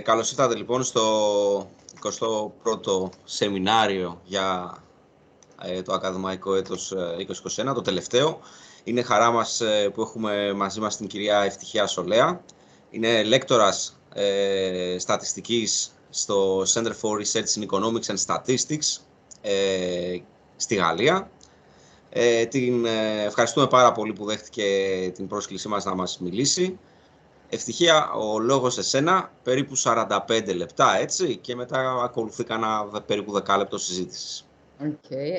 Καλώς ήρθατε λοιπόν στο 21ο σεμινάριο για το ακαδημαϊκό έτος 2021, το τελευταίο. Είναι χαρά μας που έχουμε μαζί μας την κυρία Eftychia Solea. Είναι λέκτορας στατιστικής στο Center for Research in Economics and Statistics στη Γαλλία. Την ευχαριστούμε πάρα πολύ που δέχτηκε την πρόσκλησή μας να μας μιλήσει. Eftychia, ο λόγος σε σένα, περίπου 45 λεπτά, έτσι, και μετά ακολουθεί κανένα περίπου 10 λεπτό συζήτηση.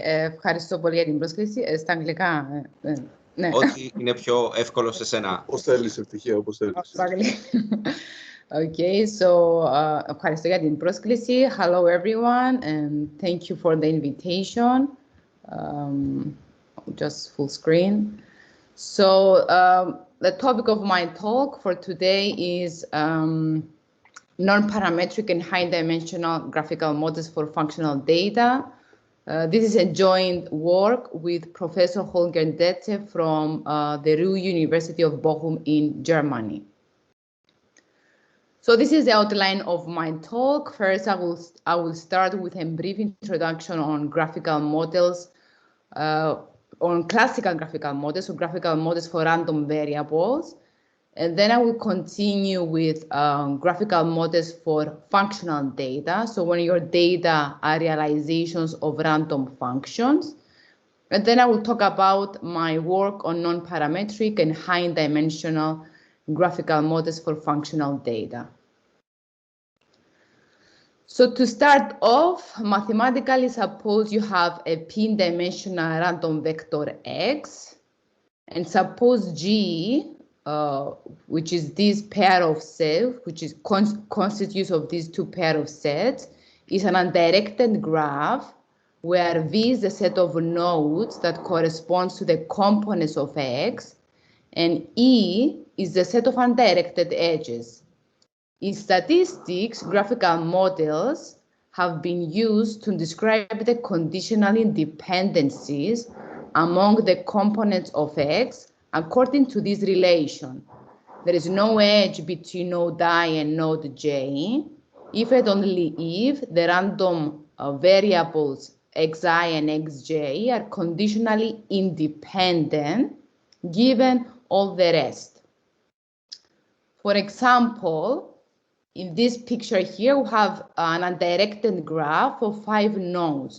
Ευχαριστώ πολύ για την πρόσκληση. Στα αγγλικά, ναι. Ό,τι είναι πιο εύκολο σε σένα. Πώς θέλεις, Eftychia, όπως θέλεις. Ευχαριστώ για την πρόσκληση. Hello everyone, and thank you for the invitation. Just full screen. So, the topic of my talk for today is non-parametric and high-dimensional graphical models for functional data. This is a joint work with Professor Holger Detze from the Ruhr University of Bochum in Germany. So this is the outline of my talk. First, I will start with a brief introduction on graphical models, on classical graphical models, so graphical models for random variables. And then I will continue with graphical models for functional data. So when your data are realizations of random functions. And then I will talk about my work on non-parametric and high-dimensional graphical models for functional data. So to start off, mathematically, suppose you have a p-dimensional random vector x, and suppose G, which is this pair of sets, which is constitutes of these two pair of sets, is an undirected graph where V is the set of nodes that corresponds to the components of X, and E is the set of undirected edges. In statistics, graphical models have been used to describe the conditional dependencies among the components of X according to this relation. There is no edge between node I and node J, if and only if the random variables xi and xj are conditionally independent, given all the rest. For example, in this picture here, we have an undirected graph of 5 nodes.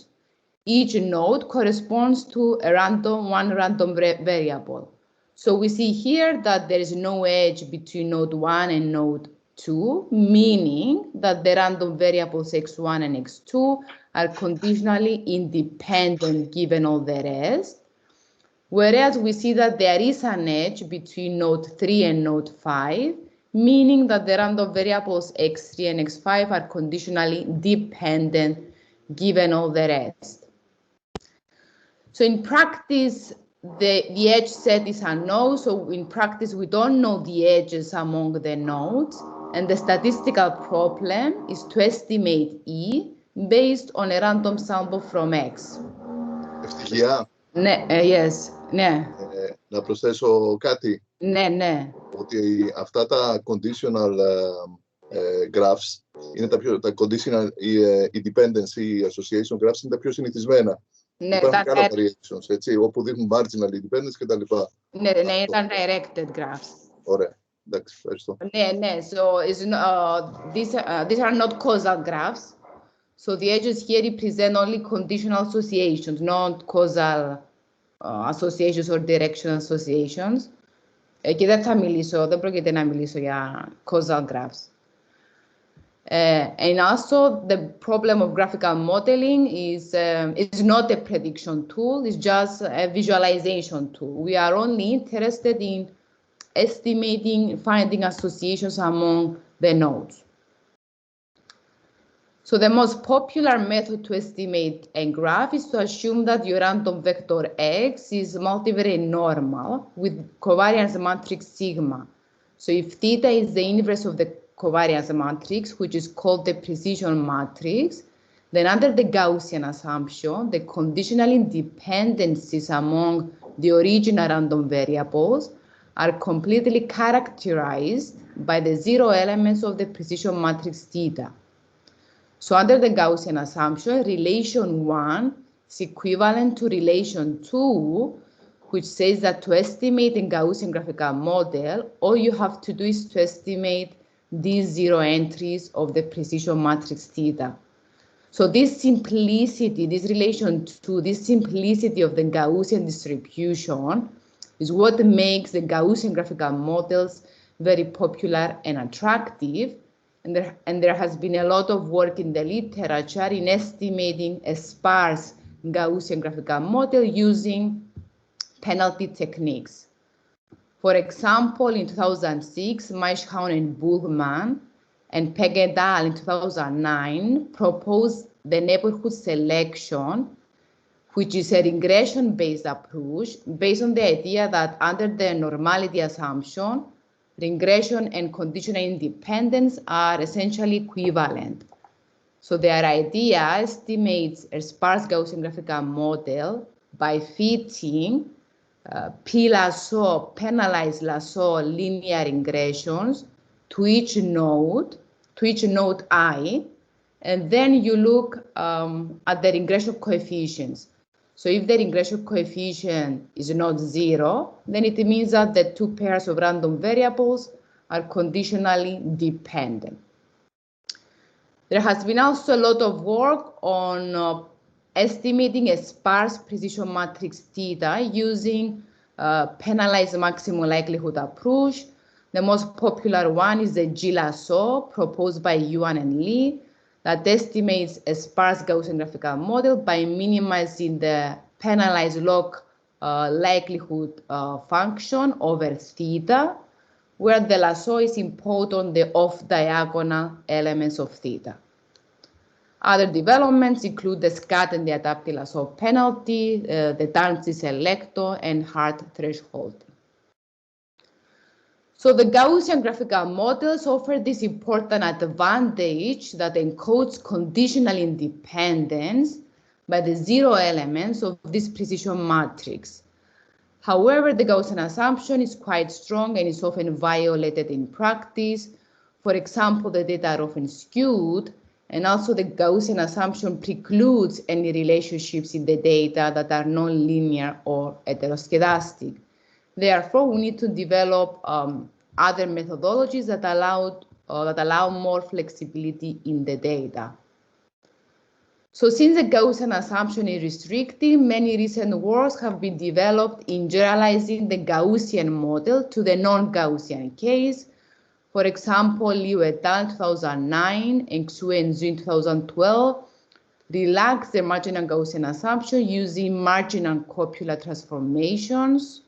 Each node corresponds to one random variable. So we see here that there is no edge between node 1 and node 2, meaning that the random variables x1 and x2 are conditionally independent given all the rest. Whereas we see that there is an edge between node 3 and node 5, meaning that the random variables x3 and x5 are conditionally dependent given all the rest. So in practice, the edge set is unknown, so in practice we don't know the edges among the nodes, and the statistical problem is to estimate E based on a random sample from X. Eftychia. Ναι, yes, ναι. Να προσθέσω κάτι. Ναι. Ότι αυτά τα conditional graphs είναι τα conditional dependency association graphs είναι τα πιο συνηθισμένα. Ναι, υπάρχουν και άλλα variations, έτσι, όπου δείχνουν marginal independence και τα λοιπά. Ναι, ήταν directed graphs. Ωραία, εντάξει, ευχαριστώ. Ναι, so these are not causal graphs. So the edges here represent only conditional associations, not causal associations or directional associations. Και δεν πρόκειται να μιλήσω για causal graphs. And also the problem of graphical modeling is not a prediction tool, it's just a visualization tool. We are only interested in estimating, finding associations among the nodes. So the most popular method to estimate a graph is to assume that your random vector X is multivariate normal with covariance matrix sigma. So if theta is the inverse of the covariance matrix, which is called the precision matrix, then under the Gaussian assumption, the conditional dependencies among the original random variables are completely characterized by the zero elements of the precision matrix theta. So under the Gaussian assumption, relation 1 is equivalent to relation 2, which says that to estimate a Gaussian graphical model, all you have to do is to estimate these zero entries of the precision matrix theta. So this simplicity, this relation 2, this simplicity of the Gaussian distribution is what makes the Gaussian graphical models very popular and attractive. And there has been a lot of work in the literature in estimating a sparse Gaussian graphical model using penalty techniques. For example, in 2006, Maischaun and Bullman and Pegg et al. In 2009 proposed the neighborhood selection, which is a regression-based approach based on the idea that under the normality assumption, regression and conditional independence are essentially equivalent. So their idea estimates a sparse Gaussian graphical model by fitting P-lasso, penalized lasso linear regressions to each node I, and then you look at the regression coefficients. So if the regression coefficient is not 0, then it means that the two pairs of random variables are conditionally dependent. There has been also a lot of work on estimating a sparse precision matrix theta using penalized maximum likelihood approach. The most popular one is the G-lasso proposed by Yuan and Lee that estimates a sparse Gaussian graphical model by minimizing the penalized log likelihood function over theta, where the lasso is imposed on the off-diagonal elements of theta. Other developments include the scat and the adaptive lasso penalty, the Darncy selector, and hard threshold. So the Gaussian graphical models offer this important advantage that encodes conditional independence by the zero elements of this precision matrix. However, the Gaussian assumption is quite strong and is often violated in practice. For example, the data are often skewed, and also the Gaussian assumption precludes any relationships in the data that are non-linear or heteroscedastic. Therefore, we need to develop other methodologies that allow more flexibility in the data. So since the Gaussian assumption is restrictive, many recent works have been developed in generalizing the Gaussian model to the non-Gaussian case. For example, Liu et al. 2009 and Xu and Zhu in 2012 relaxed the marginal Gaussian assumption using marginal copula transformations.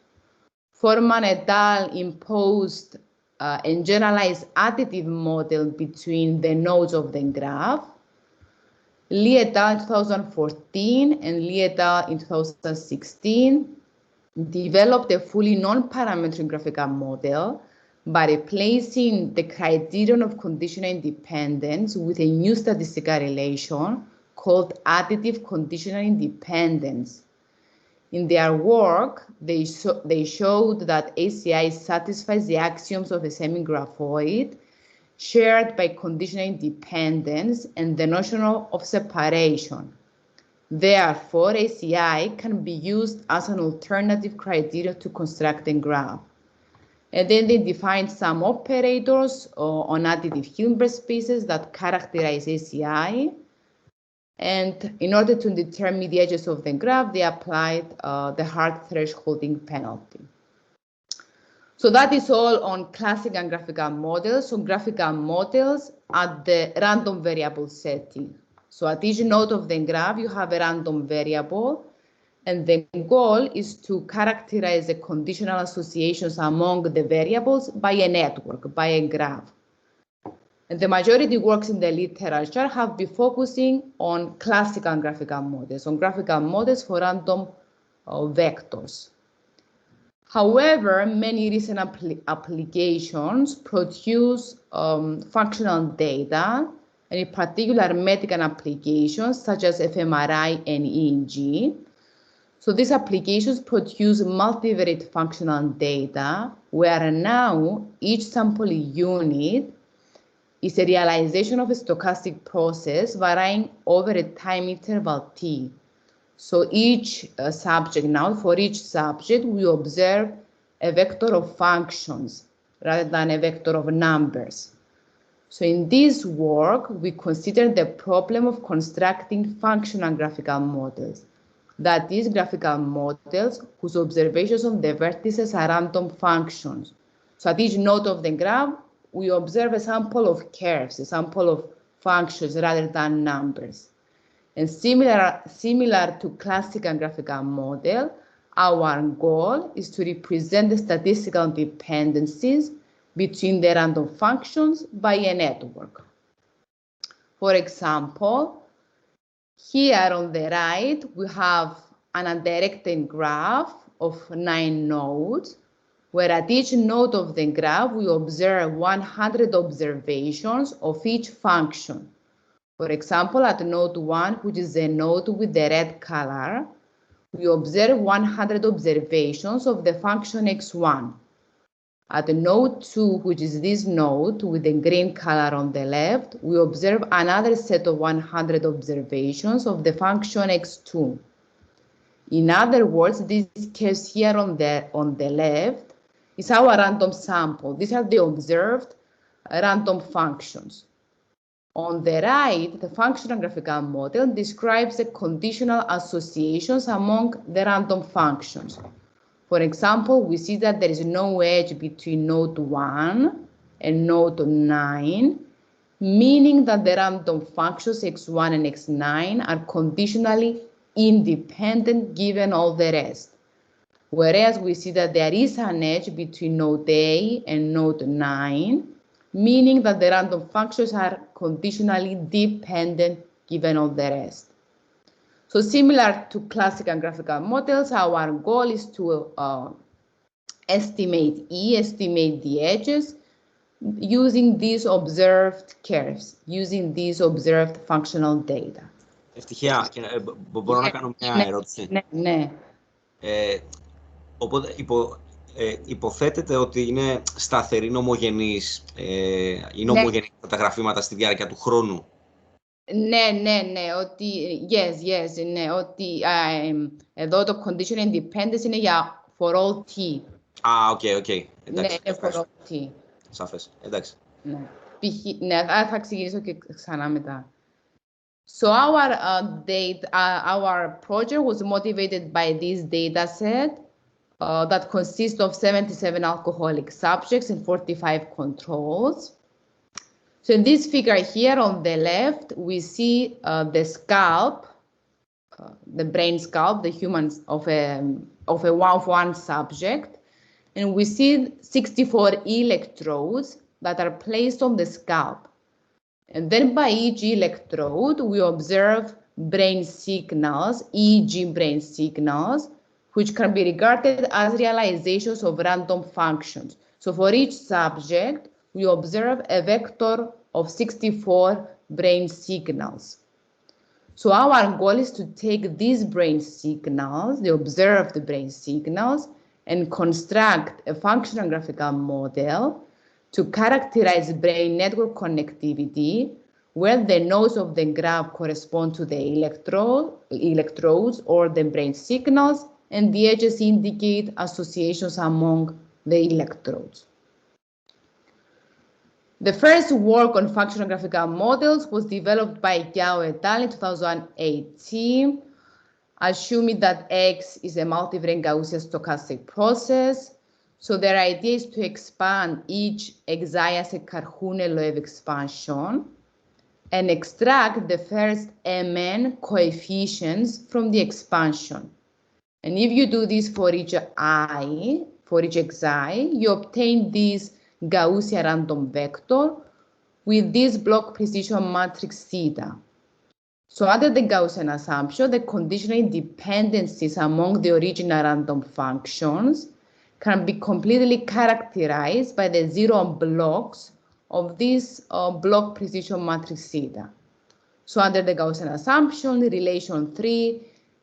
Forman et al. Imposed and generalized additive model between the nodes of the graph. Li et al. In 2014 and Li et al. In 2016 developed a fully non-parametric graphical model by replacing the criterion of conditional independence with a new statistical relation called additive conditional independence. In their work, they showed that ACI satisfies the axioms of a semi-graphoid shared by conditional independence and the notion of separation. Therefore, ACI can be used as an alternative criterion to construct a graph. And then they defined some operators on additive Hilbert spaces that characterize ACI. And in order to determine the edges of the graph, they applied the hard thresholding penalty. So that is all on classical and graphical models. So graphical models at the random variable setting. So at each node of the graph, you have a random variable. And the goal is to characterize the conditional associations among the variables by a network, by a graph. And the majority works in the literature have been focusing on classical and graphical models, on graphical models for random vectors. However, many recent applications produce functional data, and in particular medical applications such as fMRI and EEG. So these applications produce multivariate functional data, where now each sample unit is a realization of a stochastic process varying over a time interval t. So each subject now, for each subject, we observe a vector of functions rather than a vector of numbers. So in this work, we consider the problem of constructing functional graphical models. That is, graphical models whose observations on the vertices are random functions. So at each node of the graph, we observe a sample of curves, a sample of functions rather than numbers. And similar to classical graphical model, our goal is to represent the statistical dependencies between the random functions by a network. For example, here on the right, we have an undirected graph of 9 nodes, where at each node of the graph, we observe 100 observations of each function. For example, at node 1, which is the node with the red color, we observe 100 observations of the function x1. At node 2, which is this node with the green color on the left, we observe another set of 100 observations of the function x2. In other words, this case here on the left is our random sample. These are the observed random functions. On the right, the functional graphical model describes the conditional associations among the random functions. For example, we see that there is no edge between node 1 and node 9, meaning that the random functions x1 and x9 are conditionally independent given all the rest. Whereas we see that there is an edge between node A and node 9, meaning that the random functions are conditionally dependent given all the rest. So similar to classical graphical models, our goal is to estimate the edges using these observed curves, using these observed functional data. Ευτυχία, μπορώ να κάνω μια ερώτηση? Ναι. Οπότε υποθέτεται ότι είναι σταθερή νομογενής, είναι ομογενή τα γραφήματα στη διάρκεια του χρόνου. Ναι, ότι yes, ναι, ότι εδώ το condition independence είναι για for all t. Οκ. Εντάξει. Ναι, είναι for all t. Σαφές, εντάξει. Ναι, θα ξεκινήσω και ξανά μετά. So our project was motivated by this data set that consists of 77 alcoholic subjects and 45 controls. So in this figure here on the left, we see the scalp, the brain scalp, the humans of one subject, and we see 64 electrodes that are placed on the scalp. And then by each electrode, we observe brain signals, EEG brain signals, which can be regarded as realizations of random functions. So for each subject, we observe a vector of 64 brain signals. So our goal is to take these brain signals, the observed brain signals, and construct a functional graphical model to characterize brain network connectivity, where the nodes of the graph correspond to the electrodes or the brain signals, and the edges indicate associations among the electrodes. The first work on functional graphical models was developed by Gao et al. In 2018, assuming that X is a multivariate Gaussian stochastic process. So their idea is to expand each ENSAI as a Carhune-Loewe expansion and extract the first Mn coefficients from the expansion. And if you do this for each I, for each ENSAI, you obtain this Gaussian random vector with this block precision matrix theta. So under the Gaussian assumption, the conditional dependencies among the original random functions can be completely characterized by the zero blocks of this block precision matrix theta. So under the Gaussian assumption, relation 3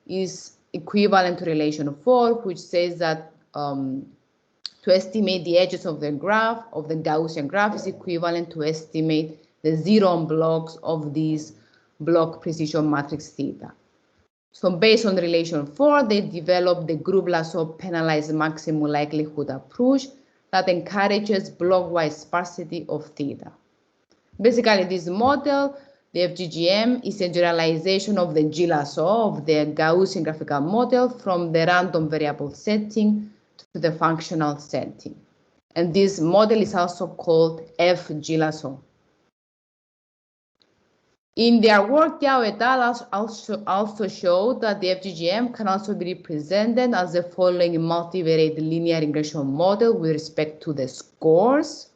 is equivalent to relation 4, which says that to estimate the edges of the graph, of the Gaussian graph, is equivalent to estimate the zero blocks of this block precision matrix theta. So based on relation 4, they developed the group lasso penalized maximum likelihood approach that encourages blockwise sparsity of theta. Basically, this model, the FGGM, is a generalization of the G lasso of the Gaussian graphical model from the random variable setting to the functional setting. And this model is also called FG lasso. In their work, Yao et al. also showed that the FGGM can also be represented as the following multivariate linear regression model with respect to the scores,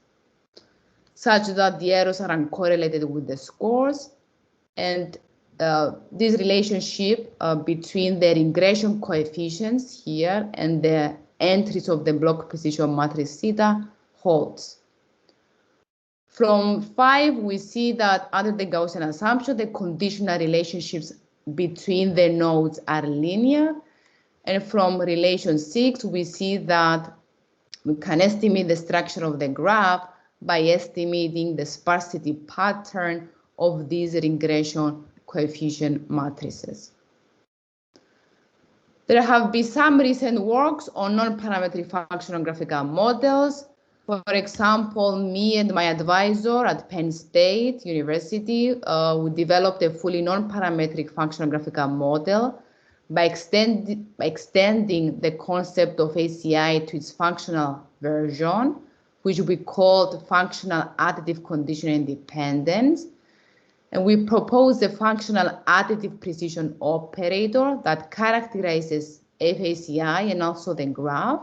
such that the errors are uncorrelated with the scores. And this relationship between the regression coefficients here and the entries of the block precision matrix theta holds. From 5, we see that under the Gaussian assumption, the conditional relationships between the nodes are linear. And from relation 6, we see that we can estimate the structure of the graph by estimating the sparsity pattern of these regression coefficient matrices. There have been some recent works on non-parametric functional graphical models. For example, me and my advisor at Penn State University, we developed a fully non-parametric functional graphical model by extending the concept of ACI to its functional version, which we called functional additive conditional independence. And we proposed a functional additive precision operator that characterizes FACI and also the graph.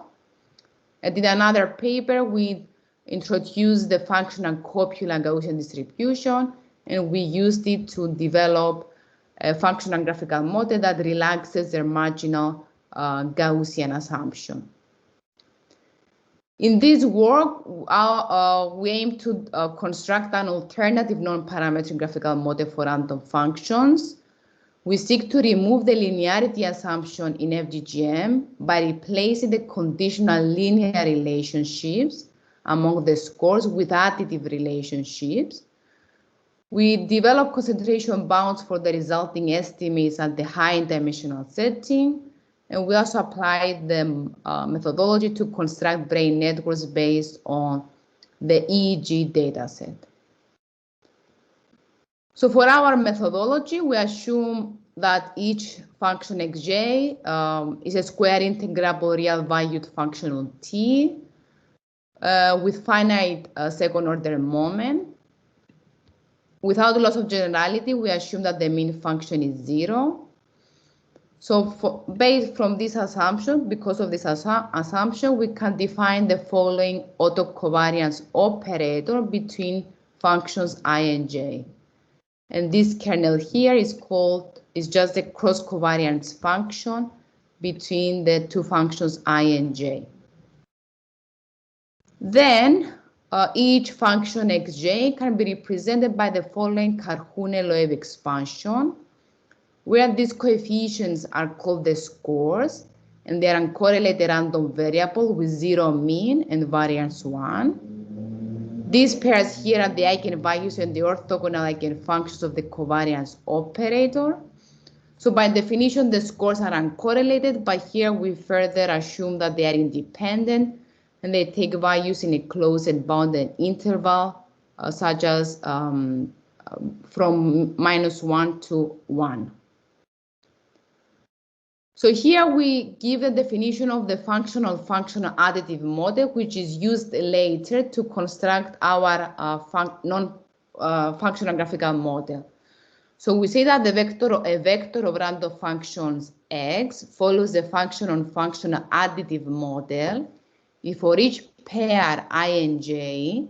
And in another paper, we introduced the functional copula Gaussian distribution, and we used it to develop a functional graphical model that relaxes their marginal Gaussian assumption. In this work, we aim to construct an alternative non-parametric graphical model for random functions. We seek to remove the linearity assumption in FGGM by replacing the conditional linear relationships among the scores with additive relationships. We develop concentration bounds for the resulting estimates at the high dimensional setting. And we also applied the methodology to construct brain networks based on the EEG dataset. So for our methodology, we assume that each function xj is a square integrable real valued function on T with finite second order moment. Without loss of generality, we assume that the mean function is 0. So based from this assumption, because of this assumption, we can define the following autocovariance operator between functions I and j. And this kernel here is just a cross covariance function between the two functions I and j. Then each function xj can be represented by the following Carhune-Loewe expansion, where these coefficients are called the scores, and they are uncorrelated random variable with 0 mean and variance 1. These pairs here are the eigenvalues and the orthogonal eigenfunctions of the covariance operator. So by definition, the scores are uncorrelated, but here we further assume that they are independent and they take values in a closed and bounded interval, such as from -1 to 1. So here we give the definition of the functional additive model, which is used later to construct our functional graphical model. So we say that a vector of random functions x follows the functional additive model if for each pair I and j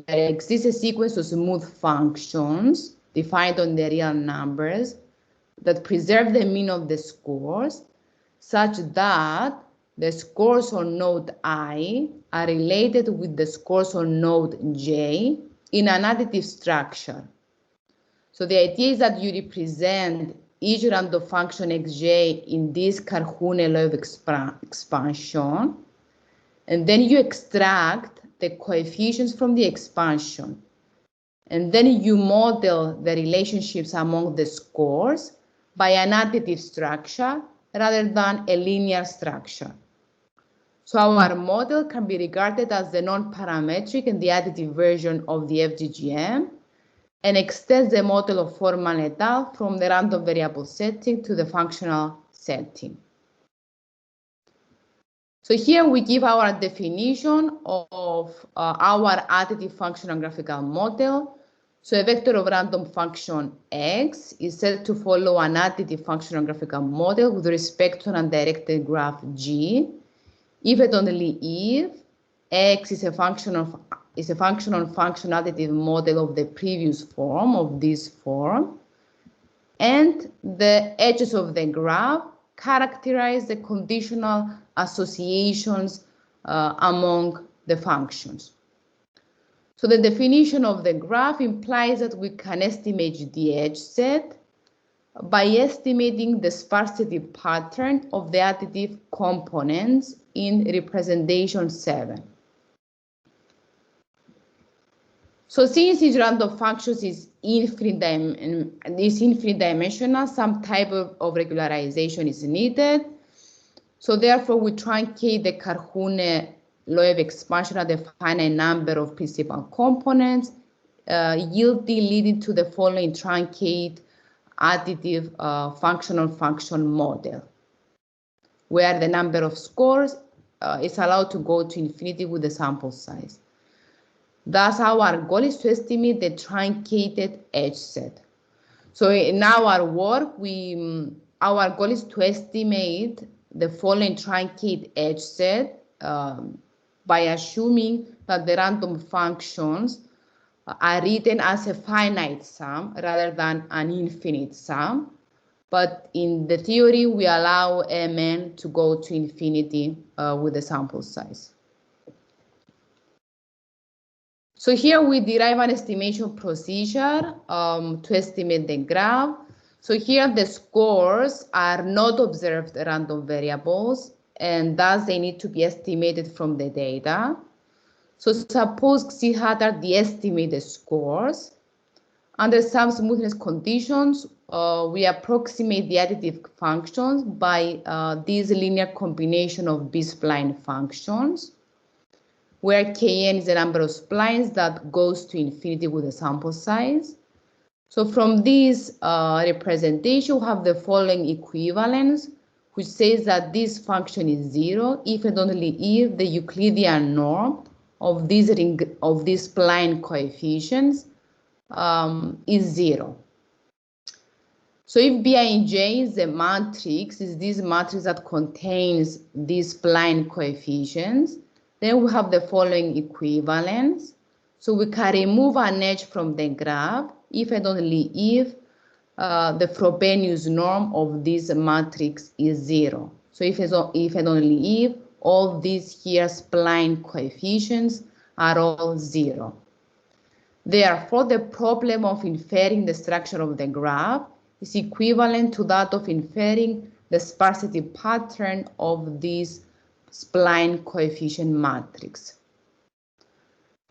there exists a sequence of smooth functions defined on the real numbers that preserve the mean of the scores, such that the scores on node I are related with the scores on node j in an additive structure. So the idea is that you represent each random function xj in this Carhune law of expansion, and then you extract the coefficients from the expansion, and then you model the relationships among the scores by an additive structure rather than a linear structure. So our model can be regarded as the non-parametric and the additive version of the FGGM, and extends the model of Foreman et al. From the random variable setting to the functional setting. So here we give our definition of our additive functional graphical model. So a vector of random function x is said to follow an additive functional graphical model with respect to an undirected graph G, if and only if x is a functional function additive model of the previous form, of this form, and the edges of the graph characterize the conditional associations among the functions. So the definition of the graph implies that we can estimate the edge set by estimating the sparsity pattern of the additive components in representation 7. So since each random function is infinite dimensional, some type of regularization is needed. So therefore, we truncate the Carhune law of expansion at a finite number of principal components, leading to the following truncate additive functional function model, where the number of scores is allowed to go to infinity with the sample size. Thus, our goal is to estimate the truncated edge set. So in our work, our goal is to estimate the following truncate edge set by assuming that the random functions are written as a finite sum rather than an infinite sum. But in the theory, we allow Mn to go to infinity with the sample size. So here we derive an estimation procedure to estimate the graph. So here the scores are not observed random variables, and thus they need to be estimated from the data. So suppose Xi hat are the estimated scores. Under some smoothness conditions, we approximate the additive functions by this linear combination of B-spline functions, where Kn is the number of splines that goes to infinity with the sample size. So from this representation, we have the following equivalence, which says that this function is 0 if and only if the Euclidean norm of these spline coefficients is 0. So if Bij is the matrix, is this matrix that contains these spline coefficients, then we have the following equivalence. So we can remove an edge from the graph if and only if the Frobenius norm of this matrix is 0. So if and only if all these here spline coefficients are all 0. Therefore, the problem of inferring the structure of the graph is equivalent to that of inferring the sparsity pattern of this spline coefficient matrix.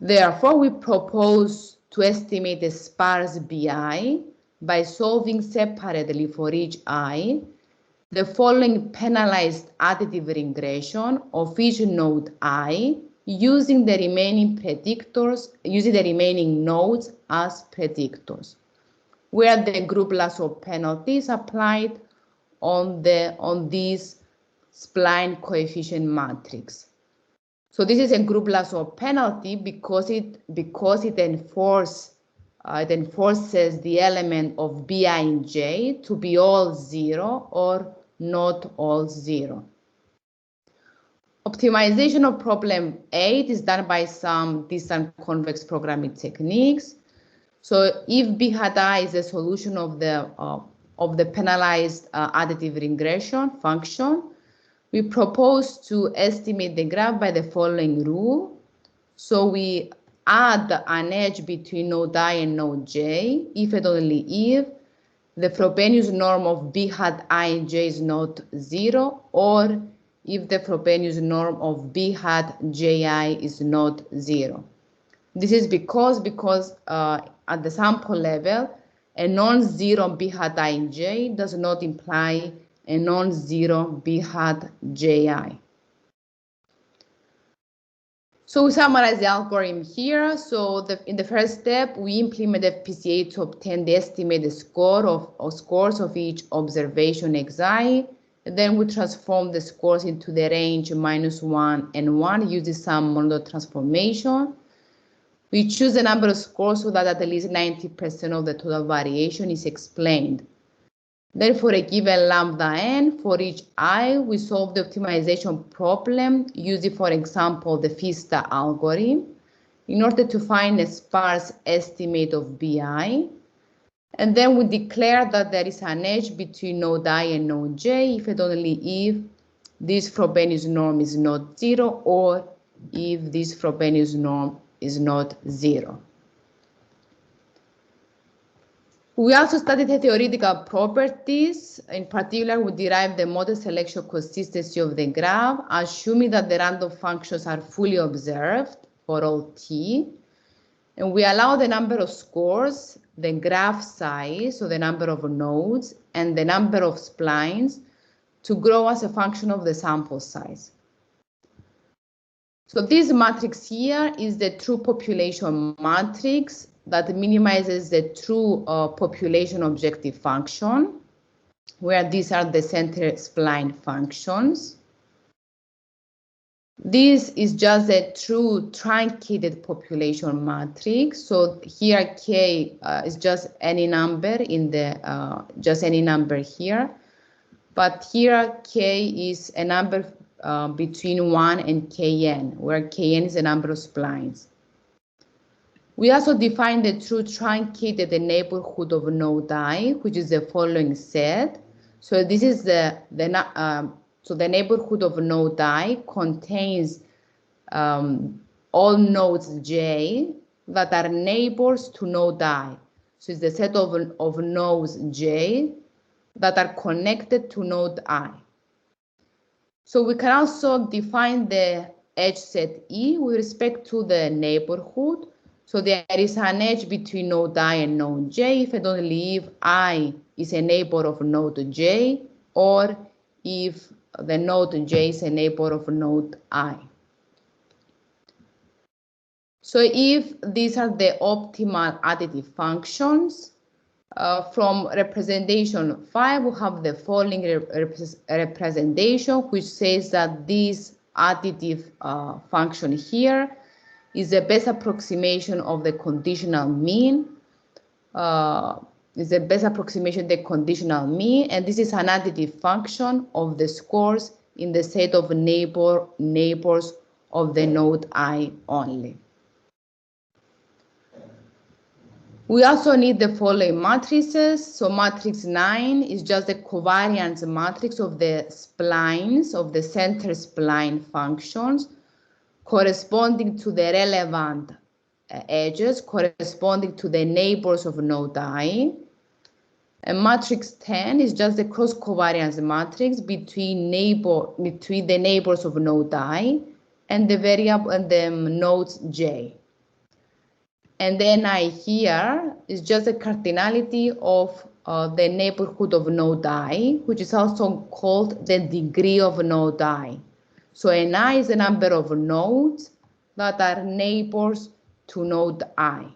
Therefore, we propose to estimate the sparse Bi by solving separately for each I the following penalized additive regression of each node I using the remaining predictors, using the remaining nodes as predictors, where the group lasso penalty is applied on this spline coefficient matrix. So this is a group lasso penalty because it enforces the element of Bi and J to be all 0 or not all 0. Optimization of problem 8 is done by some distant convex programming techniques. So if B hat I is a solution of the penalized additive regression function, we propose to estimate the graph by the following rule. So we add an edge between node I and node J if and only if the Frobenius norm of B hat I and j is not 0, or if the Frobenius norm of B hat ji is not 0. This is because at the sample level, a non-zero B hat I and j does not imply a non-zero B hat ji. So we summarize the algorithm here. So in the first step, we implement FPCA to obtain the estimated scores of each observation xi. Then we transform the scores into the range -1 and 1 using some modular transformation. We choose a number of scores so that at least 90% of the total variation is explained. Then for a given lambda n, for each I, we solve the optimization problem using, for example, the FISTA algorithm in order to find a sparse estimate of BI. And then we declare that there is an edge between node I and node j if and only if this Frobenius norm is not 0 or if this Frobenius norm is not 0. We also studied the theoretical properties. In particular, we derived the model selection consistency of the graph, assuming that the random functions are fully observed for all t. And we allow the number of scores, the graph size, so the number of nodes, and the number of splines to grow as a function of the sample size. So this matrix here is the true population matrix that minimizes the true population objective function, where these are the center spline functions. This is just a true truncated population matrix. So here K is just any number in the just any number here, but here K is a number between 1 and Kn, where Kn is a number of splines. We also define the true truncated neighborhood of node I, which is the following set. So this is the neighborhood of node I contains all nodes j that are neighbors to node I. So it's the set of nodes j that are connected to node I. So we can also define the edge set E with respect to the neighborhood. So there is an edge between node I and node j if and only if I is a neighbor of node j or if the node j is a neighbor of node I. So if these are the optimal additive functions, from representation 5, we have the following representation, which says that this additive function here is the best approximation of the conditional mean. Is the best approximation of the conditional mean, and this is an additive function of the scores in the set of neighbors of the node I only. We also need the following matrices. So matrix 9 is just the covariance matrix of the splines of the center spline functions corresponding to the relevant edges corresponding to the neighbors of node I. And matrix 10 is just the cross covariance matrix between the neighbors of node I and the variable and the nodes j. And then I here is just the cardinality of the neighborhood of node I, which is also called the degree of node I. So Ni is the number of nodes that are neighbors to node I.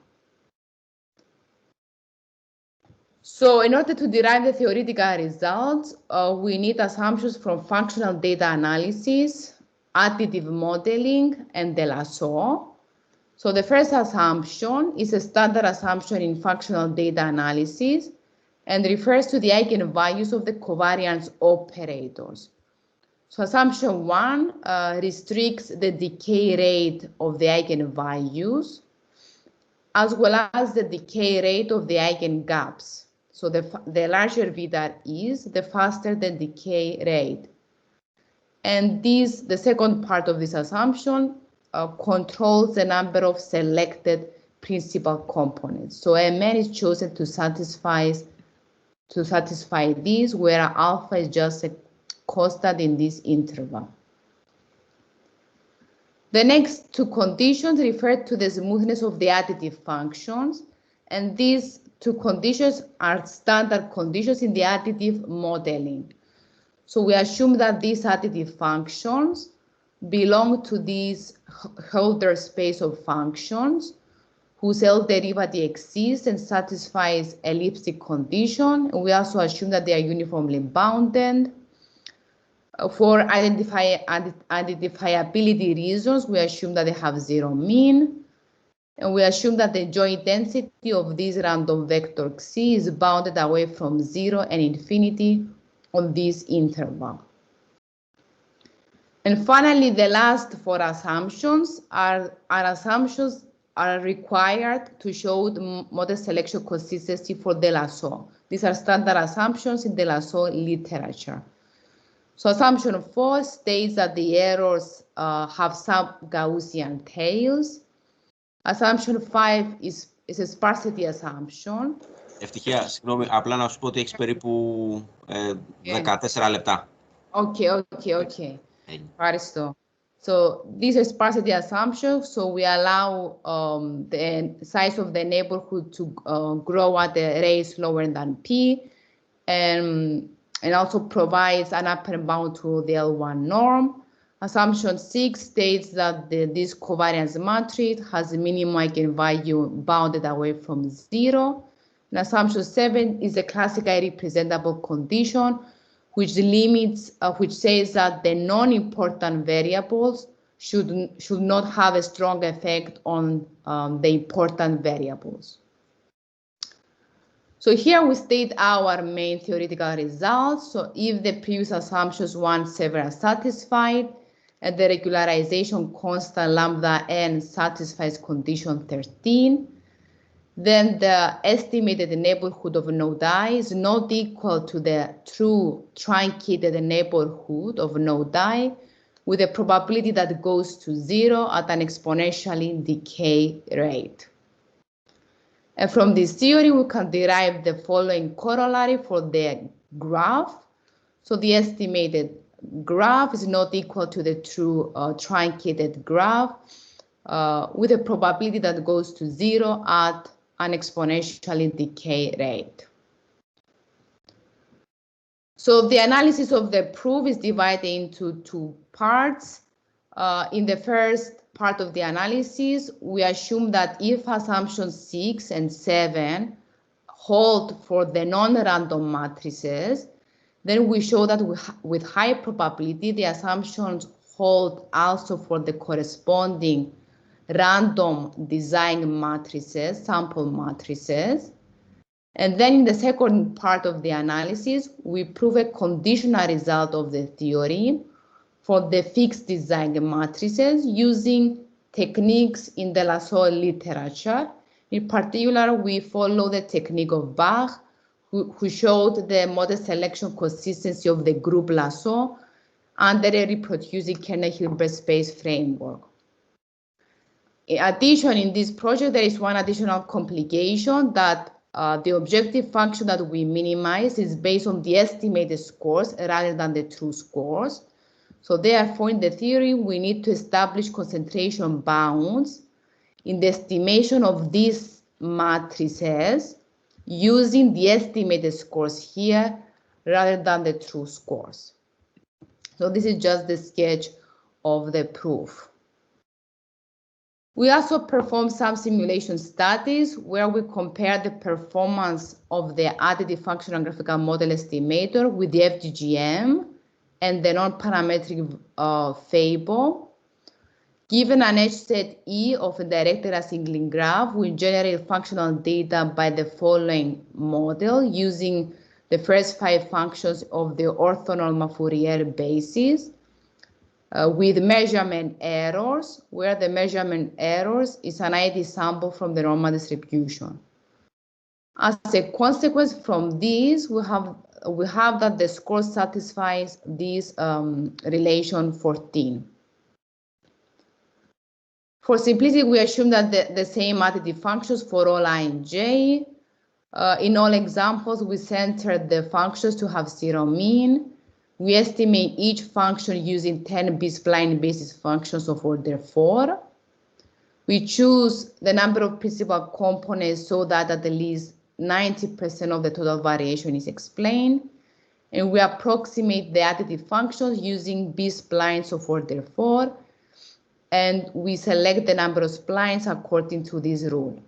So in order to derive the theoretical results, we need assumptions from functional data analysis, additive modeling, and the lasso. So the first assumption is a standard assumption in functional data analysis and refers to the eigenvalues of the covariance operators. So assumption 1 restricts the decay rate of the eigenvalues as well as the decay rate of the eigengaps. So the larger V that is, the faster the decay rate. And the second part of this assumption controls the number of selected principal components. So Mn is chosen to satisfy to satisfy this, where alpha is just a constant in this interval. The next two conditions refer to the smoothness of the additive functions, and these two conditions are standard conditions in the additive modeling. So we assume that these additive functions belong to this Hölder space of functions whose L derivative exists and satisfies elliptic condition. And we also assume that they are uniformly bounded. For identifiability reasons, we assume that they have zero mean. And we assume that the joint density of this random vector C is bounded away from 0 and infinity on this interval. And finally, the last four assumptions are required to show the model selection consistency for the lasso. These are standard assumptions in the lasso literature. So assumption 4 states that the errors have some Gaussian tails. Assumption 5 is a sparsity assumption. Ευτυχία, συγγνώμη, απλά να σου πω ότι έχεις περίπου 14 λεπτά. Okay. Ευχαριστώ. So these are sparsity assumptions, so we allow the size of the neighborhood to grow at a rate slower than p, and also provides an upper bound to the L1 norm. Assumption 6 states that this covariance matrix has a minimum eigenvalue bounded away from 0. And assumption 7 is a classically representable condition which says that the non-important variables should not have a strong effect on the important variables. So here we state our main theoretical results. So if the previous assumptions 1, 7 are satisfied, and the regularization constant lambda n satisfies condition 13, then the estimated neighborhood of node I is not equal to the true truncated neighborhood of node I, with a probability that goes to 0 at an exponentially decay rate. And from this theory, we can derive the following corollary for the graph. So the estimated graph is not equal to the true truncated graph, with a probability that goes to 0 at an exponentially decay rate. So the analysis of the proof is divided into two parts. In the first part of the analysis, we assume that if assumptions 6 and 7 hold for the non-random matrices, then we show that with high probability, the assumptions hold also for the corresponding random design matrices, sample matrices. And then in the second part of the analysis, we prove a conditional result of the theory for the fixed design matrices using techniques in the lasso literature. In particular, we follow the technique of Bach, who showed the model selection consistency of the group lasso under a reproducing Kernel-Hilbert space framework. In addition, in this project, there is one additional complication that the objective function that we minimize is based on the estimated scores rather than the true scores. So therefore, in the theory, we need to establish concentration bounds in the estimation of these matrices using the estimated scores here rather than the true scores. So this is just the sketch of the proof. We also perform some simulation studies where we compare the performance of the additive functional graphical model estimator with the FGGM and the non-parametric fable. Given an H set E of a directed acyclic graph, we generate functional data by the following model using the first 5 functions of the orthonormal Fourier basis with measurement errors, where the measurement errors is an ID sample from the normal distribution. As a consequence from this, we have that the score satisfies this relation 14. For simplicity, we assume that the same additive functions for all I and j. In all examples, we center the functions to have 0 mean. We estimate each function using 10 B-spline basis functions of order 4. We choose the number of principal components so that at least 90% of the total variation is explained. And we approximate the additive functions using B-splines of order 4. And we select the number of splines according to this rule.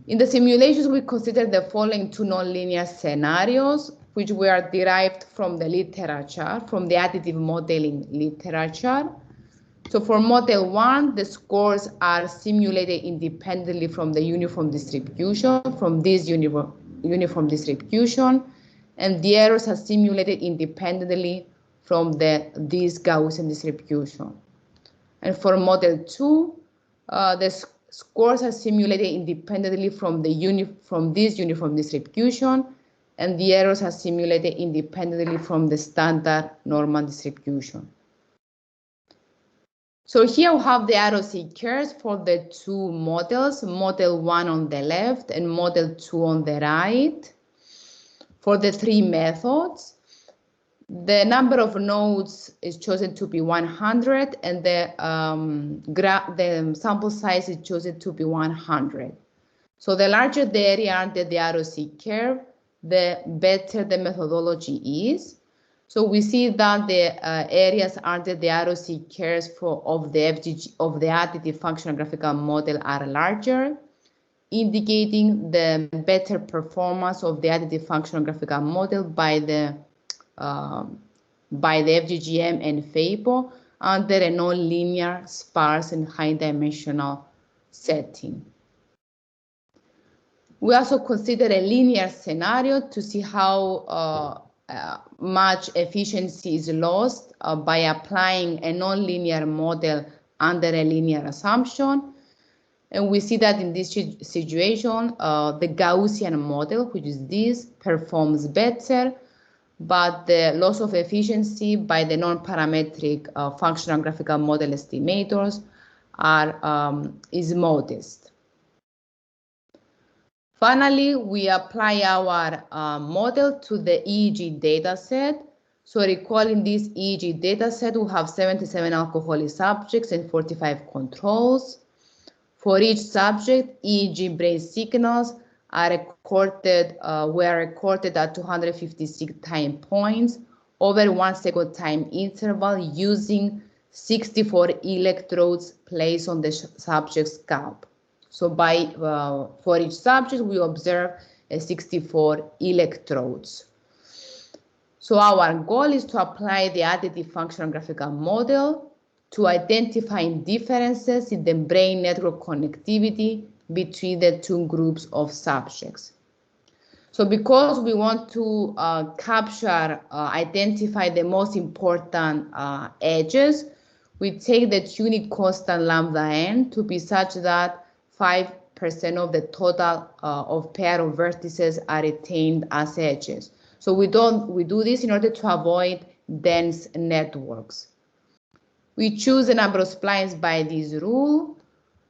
In the simulations, we consider the following two nonlinear scenarios, which were derived from the literature, from the additive modeling literature. So for model 1, the scores are simulated independently from the uniform distribution, from this uniform distribution, and the errors are simulated independently from this Gaussian distribution. And for model 2, the scores are simulated independently from this uniform distribution, and the errors are simulated independently from the standard normal distribution. So here we have the ROC curves for the two models, model 1 on the left and model 2 on the right. For the three methods, the number of nodes is chosen to be 100, and the sample size is chosen to be 100. So the larger the area under the ROC curve, the better the methodology is. So we see that the areas under the ROC curves of the additive functional graphical model are larger, indicating the better performance of the additive functional graphical model by the FGGM and FAPO under a nonlinear, sparse, and high-dimensional setting. We also consider a linear scenario to see how much efficiency is lost by applying a nonlinear model under a linear assumption. And we see that in this situation, the Gaussian model, which is this, performs better, but the loss of efficiency by the non-parametric functional graphical model estimators is modest. Finally, we apply our model to the EEG dataset. So recalling this EEG dataset, we have 77 alcoholic subjects and 45 controls. For each subject, EEG brain signals were recorded at 256 time points over 1 second time interval using 64 electrodes placed on the subject's scalp. So for each subject, we observe 64 electrodes. So our goal is to apply the additive functional graphical model to identify differences in the brain network connectivity between the two groups of subjects. So because we want to identify the most important edges, we take the tuning constant lambda n to be such that 5% of the total of pair of vertices are retained as edges. So we do this in order to avoid dense networks. We choose the number of splines by this rule.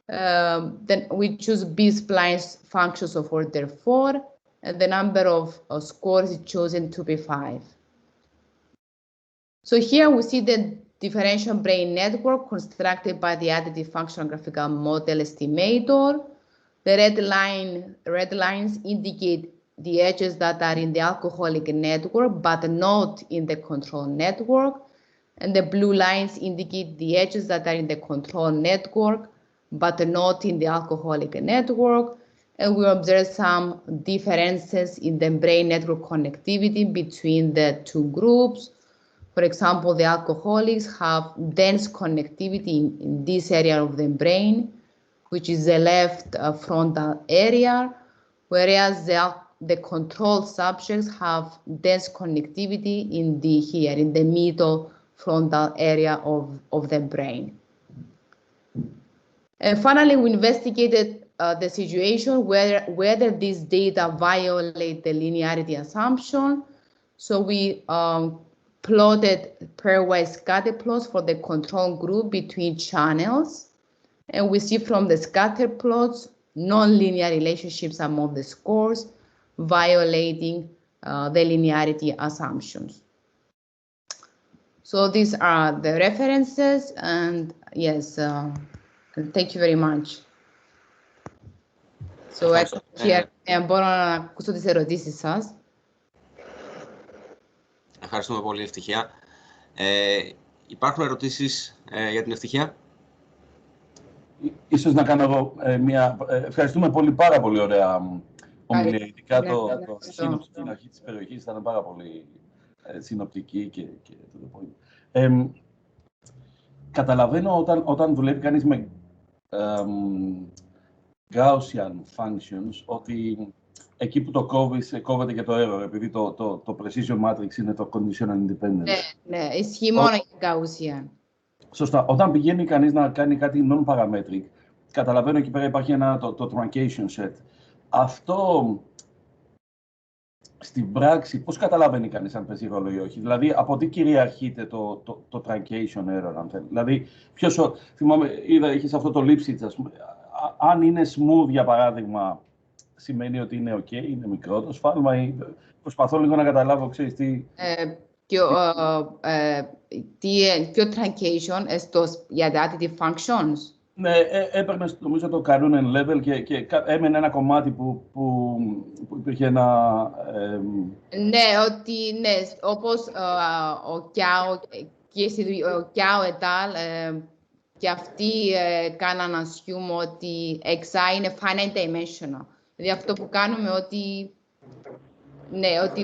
Then we choose B-splines functions of order 4, and the number of scores is chosen to be 5. So here we see the differential brain network constructed by the additive functional graphical model estimator. The red lines indicate the edges that are in the alcoholic network, but not in the control network. And the blue lines indicate the edges that are in the control network, but not in the alcoholic network. And we observe some differences in the brain network connectivity between the two groups. For example, the alcoholics have dense connectivity in this area of the brain, which is the left frontal area, whereas the control subjects have dense connectivity in the middle frontal area of the brain. And finally, we investigated the situation whether these data violate the linearity assumption. So we plotted pairwise scatter plots for the control group between channels. And we see from the scatter plots non-linear relationships among the scores, violating the linearity assumptions. So these are the references, and yes, thank you very much. So here, μπορώ να ακούσω τις ερωτήσεις σας. Ευχαριστούμε πολύ, Eftychia. Υπάρχουν ερωτήσεις για την Eftychia? Ίσως να κάνω εγώ μια... Ευχαριστούμε πολύ, πάρα πολύ ωραία ομιλία. Ειδικά το σύνοψη στην αρχή της περιοχής ήταν πάρα πολύ συνοπτική και το point. Καταλαβαίνω όταν δουλεύει κανείς με Gaussian functions, ότι εκεί που το κόβεται και το error, επειδή το precision matrix είναι το conditional independence. Ναι, ισχύει μόνο για Gaussian. Σωστά. Όταν πηγαίνει κανείς να κάνει κάτι non-parametric, καταλαβαίνω εκεί πέρα υπάρχει το truncation set. Αυτό στην πράξη, πώς καταλαβαίνει κανείς αν παίζει ρόλο ή όχι? Δηλαδή, από τι κυριαρχείται το truncation error, αν θέλει? Δηλαδή, θυμάμαι, είχες αυτό το Lipschitz, ας πούμε. Αν είναι smooth, για παράδειγμα, σημαίνει ότι είναι OK, είναι μικρό το σφάλμα, ή προσπαθώ λίγο να καταλάβω, ξέρεις τι... Ποιο truncation για τα additive functions? Ναι, έπαιρνε, νομίζω, το Karhunen level και έμενε ένα κομμάτι που υπήρχε ένα... Ναι, όπως ο Kiao et al. Και αυτοί κάναν assume ότι XI είναι finite dimensional. Δηλαδή αυτό που κάνουμε ότι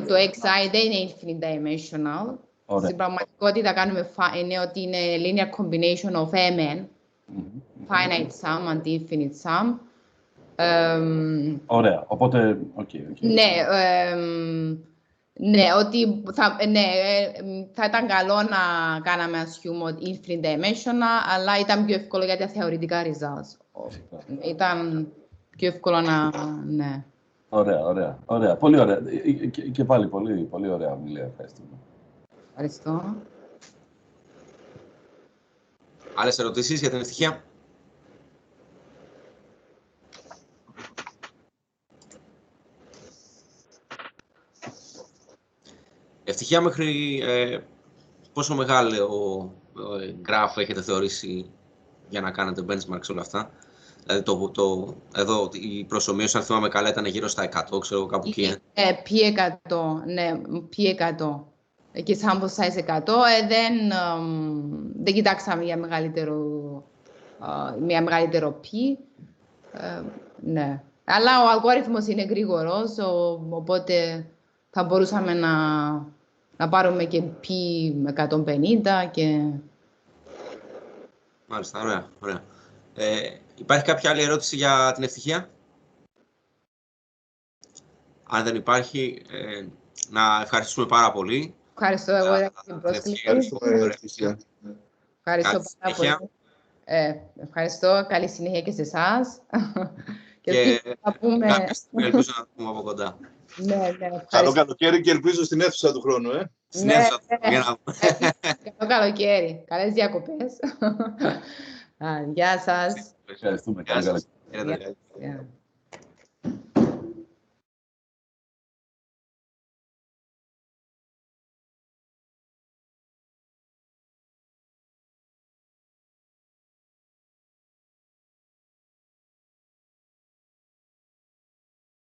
το XI δεν είναι infinite dimensional. Ωραία. Στην πραγματικότητα κάνουμε είναι ότι είναι linear combination of MN, finite sum and infinite sum. Ωραία, οπότε, okay. Ναι, ότι θα ήταν καλό να κάναμε assume infinite dimensional, αλλά ήταν πιο εύκολο για τα θεωρητικά results. Ήταν πιο εύκολο να... Ναι. Ωραία. Πολύ ωραία. Και πάλι πολύ ωραία ομιλία. Ευχαριστούμε. Ευχαριστώ. Άλλες ερωτήσεις για την Eftychia? Eftychia, μέχρι πόσο μεγάλο graph έχετε θεωρήσει για να κάνετε benchmarks όλα αυτά? Δηλαδή εδώ η προσομοίωση, αν θυμάμαι καλά, ήταν γύρω στα 100, ξέρω κάπου εκεί. P100, και sample size 100, δεν κοιτάξαμε για μεγαλύτερο P. Ναι. Αλλά ο αλγόριθμος είναι γρήγορος, οπότε θα μπορούσαμε να πάρουμε και P150 και... Μάλιστα, ωραία. Υπάρχει κάποια άλλη ερώτηση για την Eftychia? Αν δεν υπάρχει, να ευχαριστούμε πάρα πολύ. Ευχαριστώ εγώ για την πρόσκληση. Ευχαριστώ πάρα πολύ. Ευχαριστώ. Καλή συνέχεια και σε εσάς. Και ελπίζω να πούμε από κοντά. Ναι, καλό καλοκαίρι και ελπίζω στην αίθουσα του χρόνου. Στην αίθουσα του χρόνου. Καλό καλοκαίρι. Καλές διακοπές. Γεια σας. Ευχαριστούμε. Γεια σας.